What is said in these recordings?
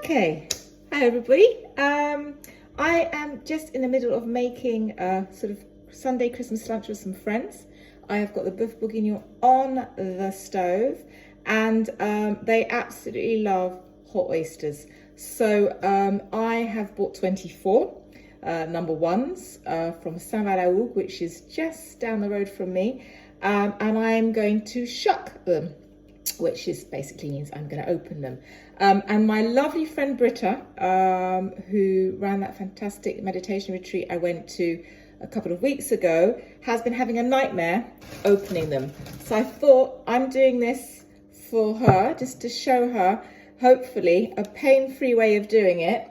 Okay, hi everybody. I am just in the middle of making a sort of Sunday Christmas lunch with some friends. I have got the boeuf bourguignon on the stove, and they absolutely love hot oysters. So I have bought 24 number ones from Saint-Valaud, which is just down the road from me, and I'm going to shuck them, which is basically means I'm going to open them. And my lovely friend Britta, who ran that fantastic meditation retreat I went to a couple of weeks ago, has been having a nightmare opening them. So I thought I'm doing this for her, just to show her, hopefully, a pain-free way of doing it.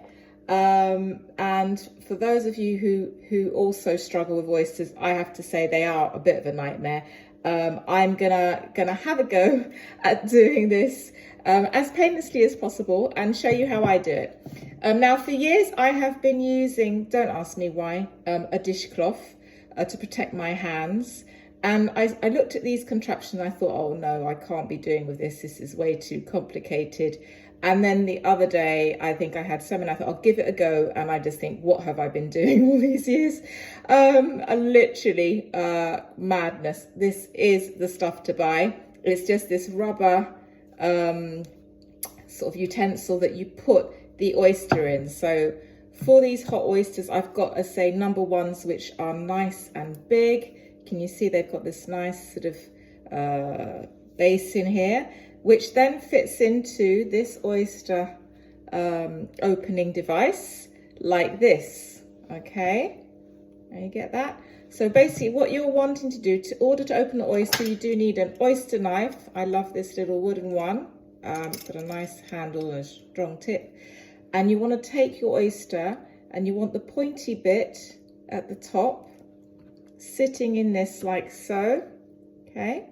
And for those of you who also struggle with oysters, I have to say they are a bit of a nightmare. I'm gonna have a go at doing this as painlessly as possible and show you how I do it. Now, for years I have been using, don't ask me why, a dishcloth to protect my hands. And I looked at these contraptions and I thought, oh no, I can't be doing with this. This is way too complicated. And then the other day, I think I had some and I thought, I'll give it a go. And I just think, what have I been doing all these years? Literally madness. This is the stuff to buy. It's just this rubber sort of utensil that you put the oyster in. So for these hot oysters, I've got, say, number ones, which are nice and big. Can you see they've got this nice sort of basin here, which then fits into this oyster opening device like this. Okay, now you get that? So basically what you're wanting to do, in order to open the oyster, you do need an oyster knife. I love this little wooden one. It's got a nice handle and a strong tip. And you want to take your oyster and you want the pointy bit at the top sitting in this like so, okay?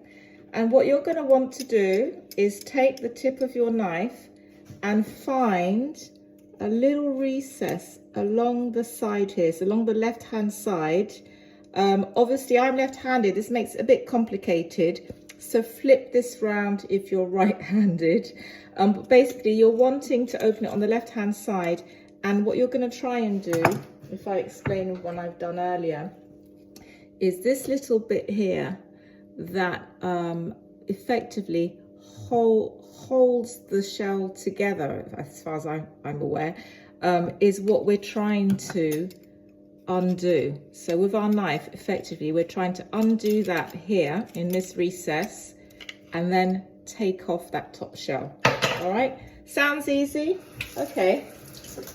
And what you're going to want to do is take the tip of your knife and find a little recess along the side here, so along the left-hand side. Obviously, I'm left-handed. This makes it a bit complicated. So flip this round if you're right-handed. But basically, you're wanting to open it on the left-hand side. And what you're going to try and do, if I explain what I've done earlier, is this little bit here that effectively holds the shell together, as far as I'm aware, is what we're trying to undo. So with our knife, effectively, we're trying to undo that here in this recess and then take off that top shell. All right, sounds easy? Okay,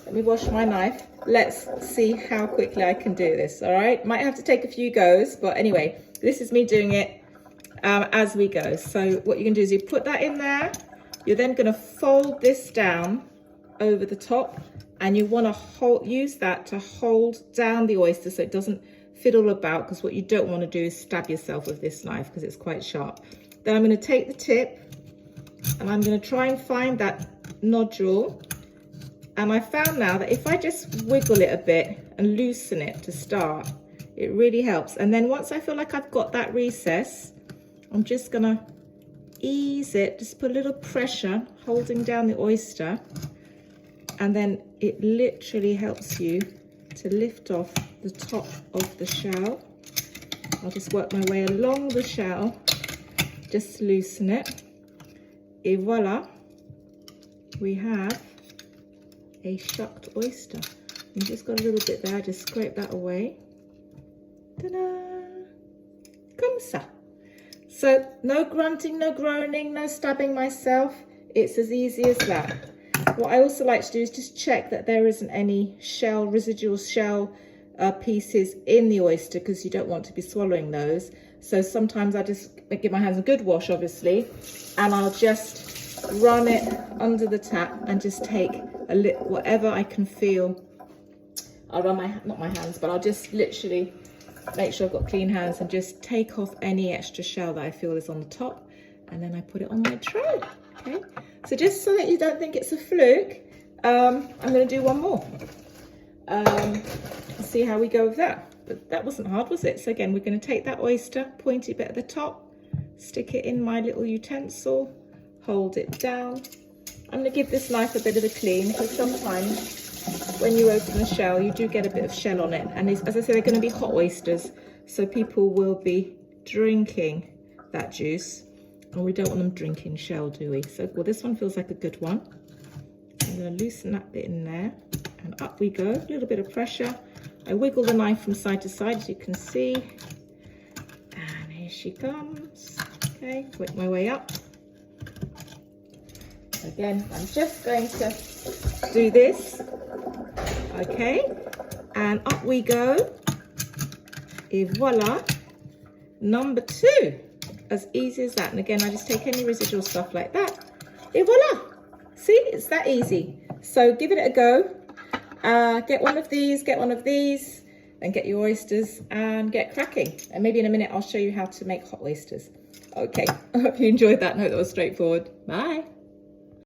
let me wash my knife. Let's see how quickly I can do this. All right, might have to take a few goes, but anyway, this is me doing it as we go. So what you're gonna do is you put that in there. You're then gonna fold this down over the top, and you wanna use that to hold down the oyster so it doesn't fiddle about, because what you don't wanna do is stab yourself with this knife because it's quite sharp. Then I'm gonna take the tip and I'm gonna try and find that nodule. And I found now that if I just wiggle it a bit and loosen it to start, it really helps. And then once I feel like I've got that recess, I'm just gonna ease it, just put a little pressure, holding down the oyster, and then it literally helps you to lift off the top of the shell. I'll just work my way along the shell, just loosen it. Et voila, we have a shucked oyster. You just got a little bit there, just scrape that away. Ta-da! Comme ça. So no grunting, no groaning, no stabbing myself. It's as easy as that. What I also like to do is just check that there isn't any residual shell pieces in the oyster, because you don't want to be swallowing those. So sometimes I just give my hands a good wash, obviously, and I'll just run it under the tap and just take a little, whatever I can feel. I'll run not my hands, but I'll just literally make sure I've got clean hands and just take off any extra shell that I feel is on the top, and then I put it on my tray. Okay, so just so that you don't think it's a fluke, I'm going to do one more. See how we go with that. But that wasn't hard, was it? So again, we're going to take that oyster, pointy bit at the top, stick it in my little utensil, hold it down, I'm going to give this knife a bit of a clean, because sometimes when you open the shell, you do get a bit of shell on it. And as I said, they're going to be hot oysters, so people will be drinking that juice. And we don't want them drinking shell, do we? So, well, this one feels like a good one. I'm going to loosen that bit in there. And up we go, a little bit of pressure. I wiggle the knife from side to side, as you can see. And here she comes. Okay, work my way up. Again, I'm just going to do this. Okay, and up we go. Et voila, number 2. As easy as that. And again, I just take any residual stuff like that. Et voila. See, it's that easy. So give it a go. Get one of these, and get your oysters and get cracking. And maybe in a minute, I'll show you how to make hot oysters. Okay, I hope you enjoyed that. I hope that was straightforward. Bye.